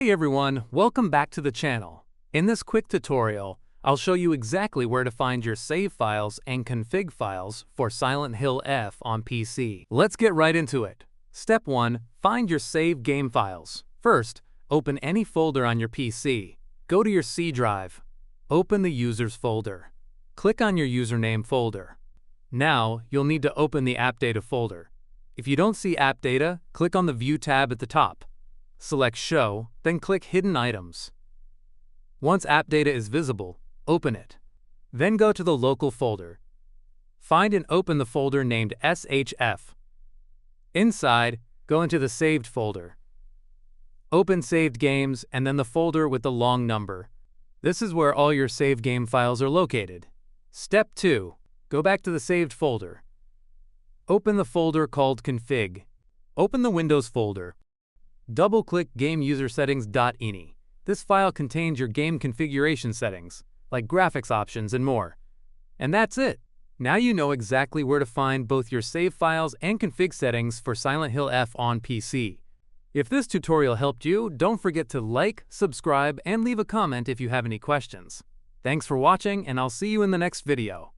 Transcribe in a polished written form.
Hey everyone, welcome back to the channel. In this quick tutorial, I'll show you exactly where to find your save files and config files for Silent Hill F on PC. Let's get right into it. Step 1. Find your saved game files. First, open any folder on your PC. Go to your C drive. Open the Users folder. Click on your username folder. Now, you'll need to open the App Data folder. If you don't see App Data, click on the View tab at the top. Select Show, then click Hidden Items. Once App Data is visible, open it. Then go to the Local folder. Find and open the folder named SHF. Inside, go into the Saved folder. Open Saved Games and then the folder with the long number. This is where all your saved game files are located. Step 2. Go back to the saved folder. Open the folder called Config. Open the Windows folder. Double-click GameUserSettings.ini. This file contains your game configuration settings, like graphics options and more. And that's it. Now you know exactly where to find both your save files and config settings for Silent Hill F on PC. If this tutorial helped you, don't forget to like, subscribe, and leave a comment if you have any questions. Thanks for watching, and I'll see you in the next video.